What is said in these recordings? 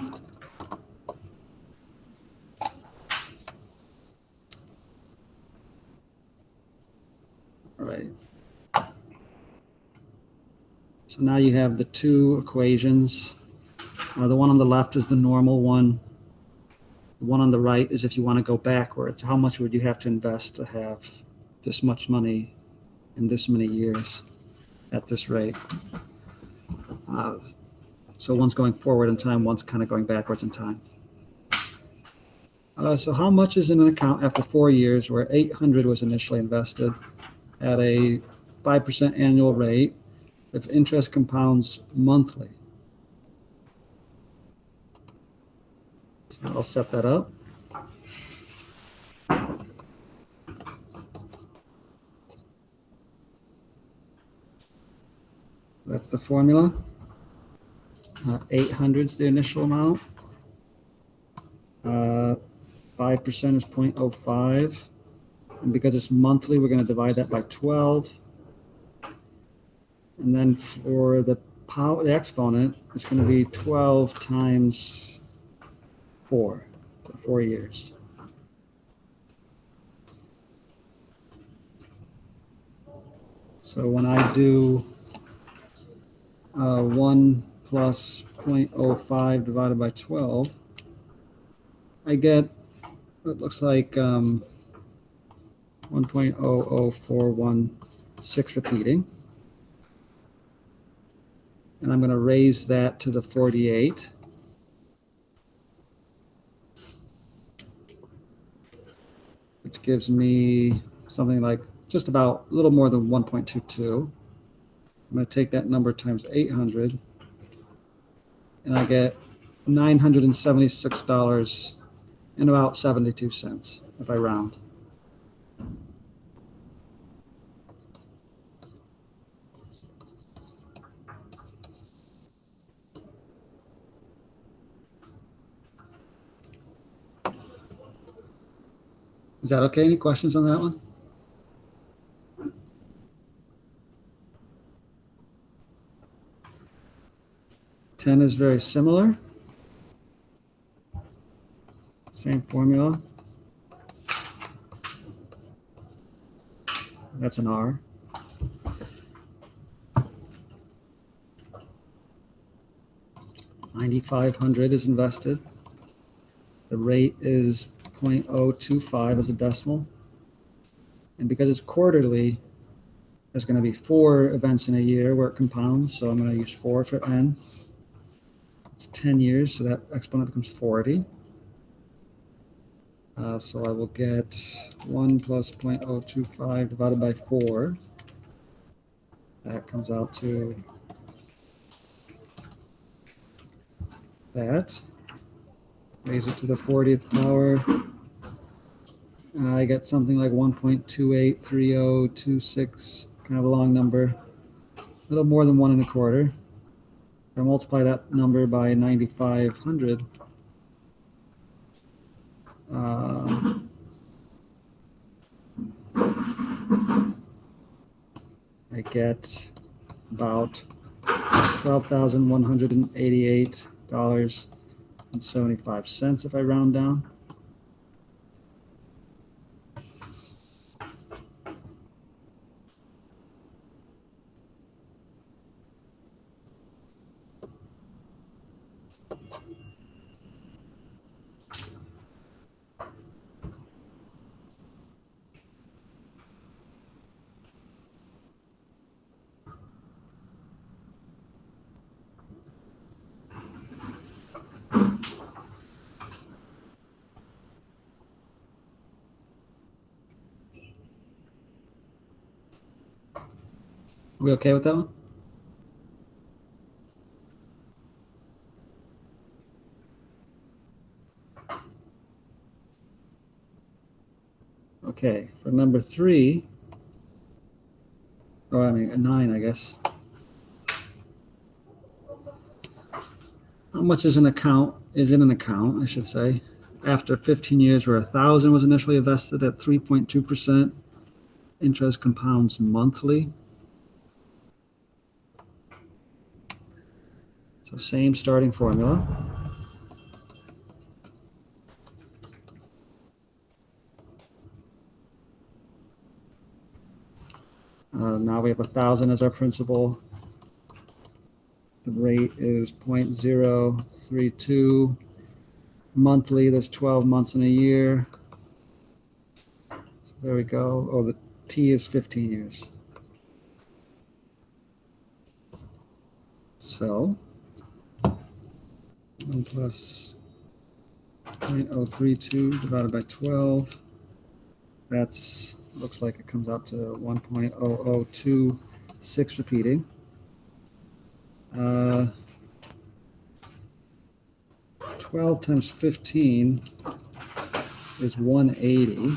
All right. So now you have the two equations. The one on the left is the normal one. The one on the right is if you want to go backwards. How much would you have to invest to have this much money in this many years at this rate? So one's going forward in time, one's kind of going backwards in time. So how much is in an account after 4 years where 800 was initially invested at a 5% annual rate if interest compounds monthly? So I'll set that up. That's the formula. 800 is the initial amount. 5% is 0.05. And because it's monthly, we're going to divide that by 12. And then for the exponent, it's going to be 12 times 4 for 4 years. So when I do 1 plus 0.05 divided by 12, I get, it looks like 1.00416 repeating. And I'm going to raise that to the 48. Which gives me something like just about a little more than 1.22. I'm going to take that number times 800, and I get $976 and about 72 cents if I round. Is that okay? Any questions on that one? $10 is very similar. Same formula. That's an R. $9,500 is invested. The rate is 0.025 as a decimal. And because it's quarterly, there's going to be 4 events in a year where it compounds. So I'm going to use 4 for n. It's 10 years, so that exponent becomes 40. So I will get 1 plus 0.025 divided by 4. That comes out to that. Raise it to the 40th power. I get something like 1.283026, kind of a long number, a little more than 1 1/4. I multiply that number by 9,500. I get about $12,188.75 if I round down. We okay with that one? Okay, for number 3, or I mean 9, I guess. How much is in an account, I should say, after 15 years where 1,000 was initially invested at 3.2%, interest compounds monthly. So same starting formula. Now we have 1,000 as our principal. The rate is 0.032. Monthly, there's 12 months in a year. So there we go. Oh, the T is 15 years. So 1 plus 0.032 divided by 12. That's, looks like it comes out to 1.0026 repeating. 12 times 15 is 180.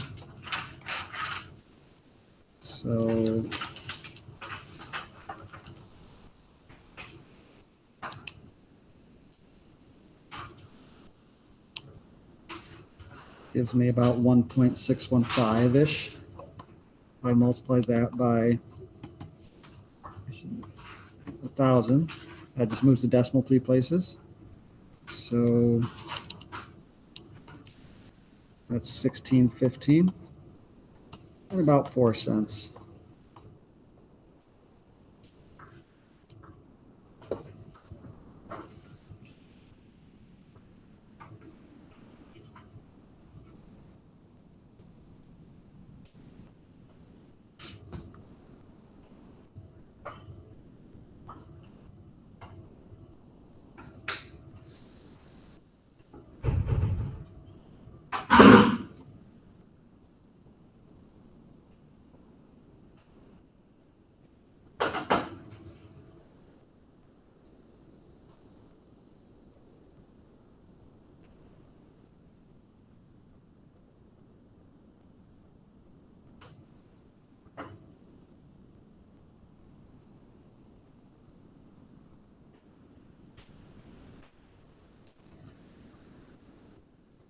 So gives me about 1.615-ish. I multiply that by 1,000. That just moves the decimal 3 places. So that's 1615, or about 4 cents.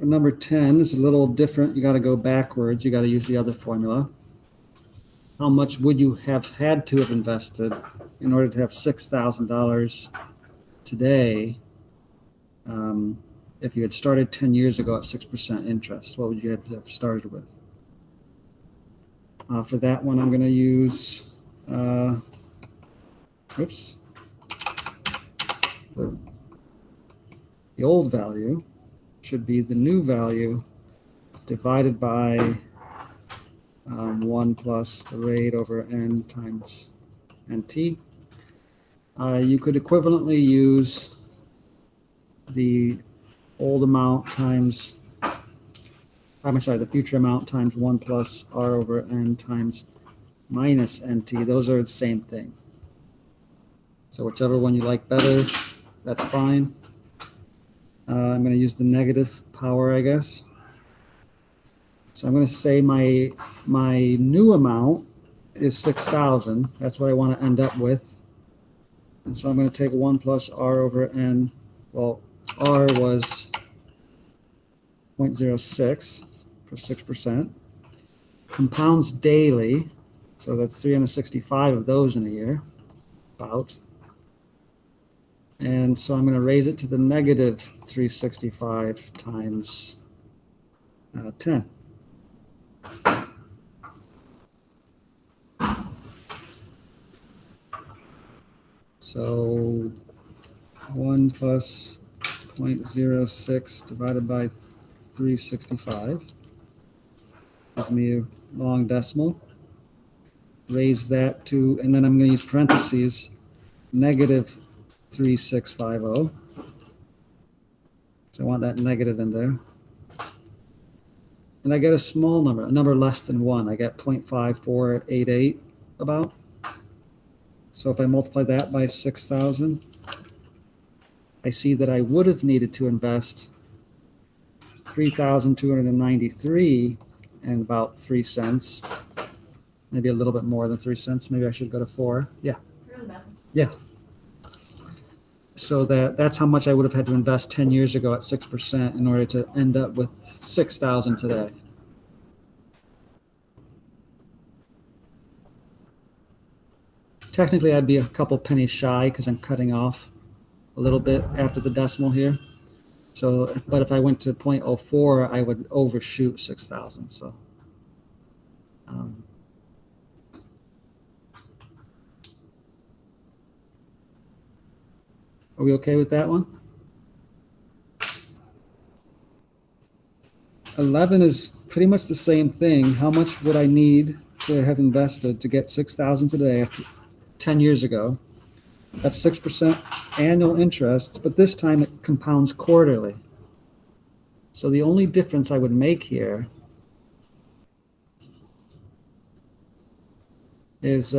Number 10 is a little different. You got to go backwards. You got to use the other formula. How much would you have had to have invested in order to have $6,000 today if you had started 10 years ago at 6% interest? What would you have started with? For that one, I'm going to use, oops, the old value should be the new value divided by 1 plus the rate over n times nt. You could equivalently use the old amount times, I'm sorry, the future amount times 1 plus r over n times minus nt. Those are the same thing. So whichever one you like better, that's fine. I'm going to use the negative power, I guess. So I'm going to say my new amount is 6,000. That's what I want to end up with. And so I'm going to take 1 plus r over n. Well, r was 0.06 for 6%. Compounds daily, so that's 365 of those in a year, about. And so I'm going to raise it to the negative 365 times 10. So 1 plus 0.06 divided by 365 gives me a long decimal. Raise that to, and then I'm going to use parentheses, negative 3650. So I want that negative in there. And I get a small number, a number less than 1. I get 0.5488 about. So if I multiply that by 6,000, I see that I would have needed to invest 3,293 and about 3 cents. Maybe a little bit more than 3 cents. Maybe I should go to 4. Yeah. Yeah. So that's how much I would have had to invest 10 years ago at 6% in order to end up with 6,000 today. Technically, I'd be a couple pennies shy because I'm cutting off a little bit after the decimal here. So, but if I went to 0.04, I would overshoot 6,000. So, Are we okay with that one? 11 is pretty much the same thing. How much would I need to have invested to get 6,000 today after 10 years ago? That's 6% annual interest, but this time it compounds quarterly. So the only difference I would make here is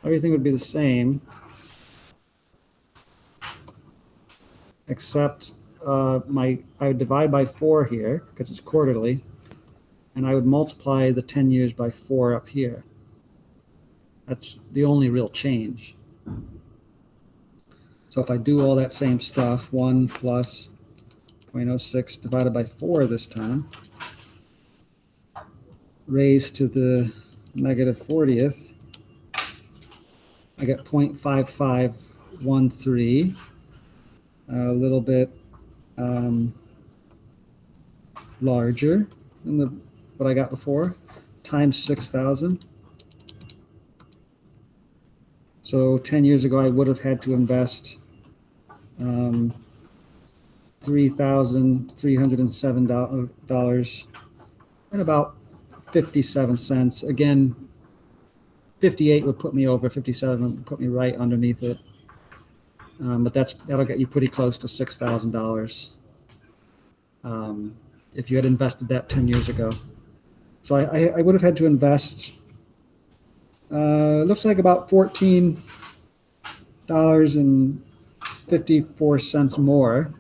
everything would be the same, except I would divide by 4 here because it's quarterly, and I would multiply the 10 years by 4 up here. That's the only real change. So if I do all that same stuff, 1 plus 0.06 divided by 4 this time, raised to the negative 40th, I get 0.5513, a little bit larger than what I got before, times 6,000. So 10 years ago, I would have had to invest $3,307 and about 57 cents. Again, 58 would put me over, 57 would put me right underneath it. But that'll get you pretty close to $6,000 if you had invested that 10 years ago. So I would have had to invest, looks like about $14.54 more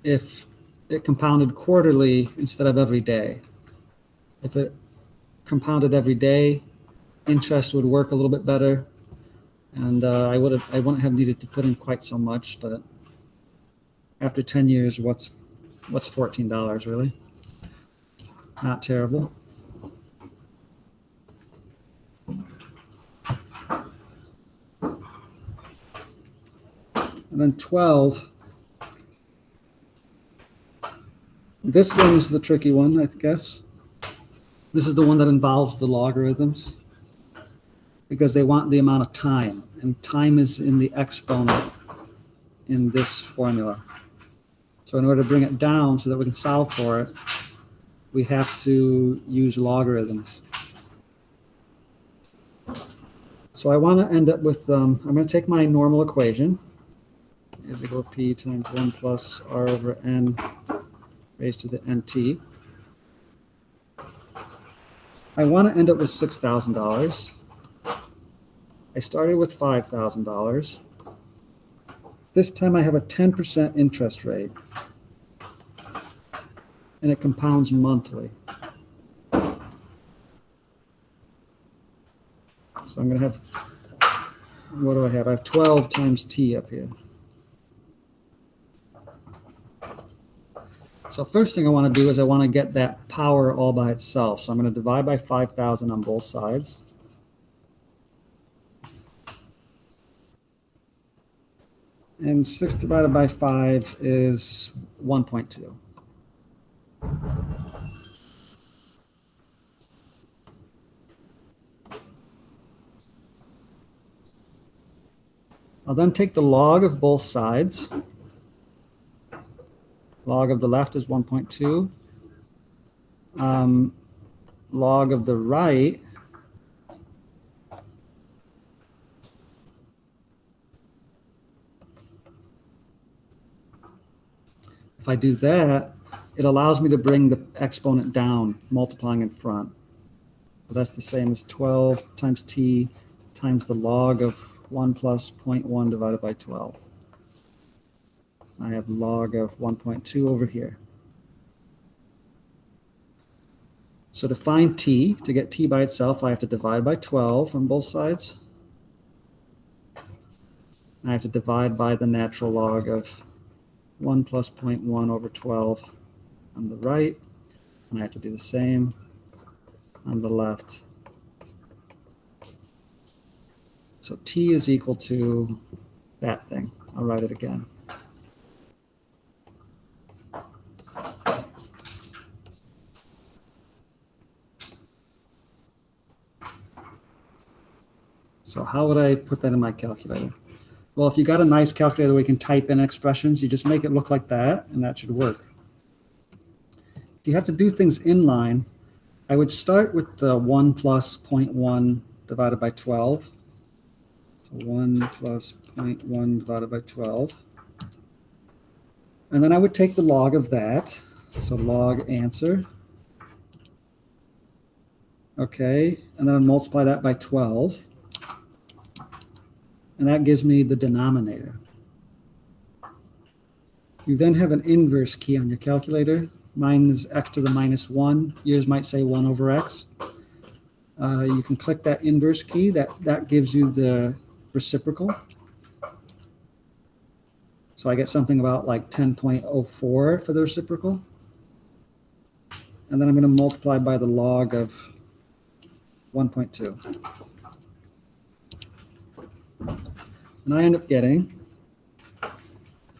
if it compounded quarterly instead of every day. If it compounded every day, interest would work a little bit better, and I wouldn't have needed to put in quite so much. But after 10 years, what's $14 really? Not terrible. And then 12. This one is the tricky one, I guess. This is the one that involves the logarithms because they want the amount of time, and time is in the exponent in this formula. So in order to bring it down so that we can solve for it, we have to use logarithms. So I want to end up with, I'm going to take my normal equation, is equal to p times 1 plus r over n raised to the nt. I want to end up with $6,000. I started with $5,000. This time I have a 10% interest rate, and it compounds monthly. So I'm going to have, what do I have? I have 12 times t up here. So first thing I want to do is I want to get that power all by itself. So I'm going to divide by 5,000 on both sides. And 6 divided by 5 is 1.2. I'll then take the log of both sides. Log of the left is 1.2. Log of the right if I do that, it allows me to bring the exponent down, multiplying in front. So that's the same as 12 times t times the log of 1 plus 0.1 divided by 12. I have log of 1.2 over here. So to find t, to get t by itself, I have to divide by 12 on both sides. I have to divide by the natural log of 1 plus 0.1 over 12 on the right, and I have to do the same on the left. So t is equal to that thing. I'll write it again. So how would I put that in my calculator? Well, if you got a nice calculator where you can type in expressions, you just make it look like that, and that should work. If you have to do things inline, I would start with the 1 plus 0.1 divided by 12. So 1 plus 0.1 divided by 12. And then I would take the log of that. So log answer. Okay, and then I'd multiply that by 12. And that gives me the denominator. You then have an inverse key on your calculator. Mine is x to the minus 1. Yours might say 1 over x. You can click that inverse key. That gives you the reciprocal. So I get something about like 10.04 for the reciprocal. And then I'm going to multiply by the log of 1.2. And I end up getting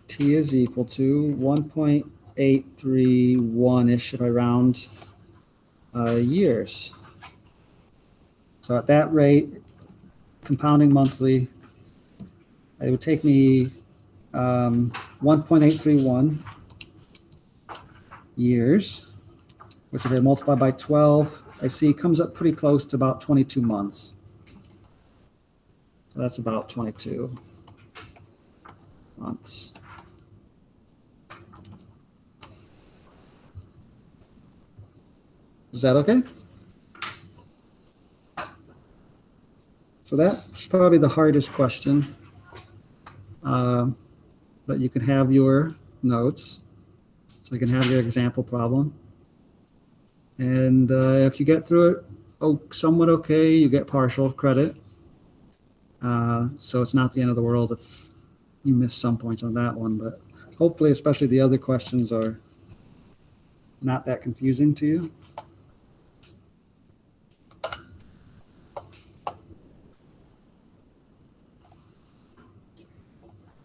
t is equal to 1.831-ish if I round years. So at that rate, compounding monthly, it would take me 1.831 years, which if I multiply by 12, I see comes up pretty close to about 22 months. So that's about 22 months. Is that okay? So that's probably the hardest question. But you can have your notes. So you can have your example problem. And if you get through it somewhat okay, you get partial credit. So it's not the end of the world if you miss some points on that one. But hopefully, especially the other questions are not that confusing to you.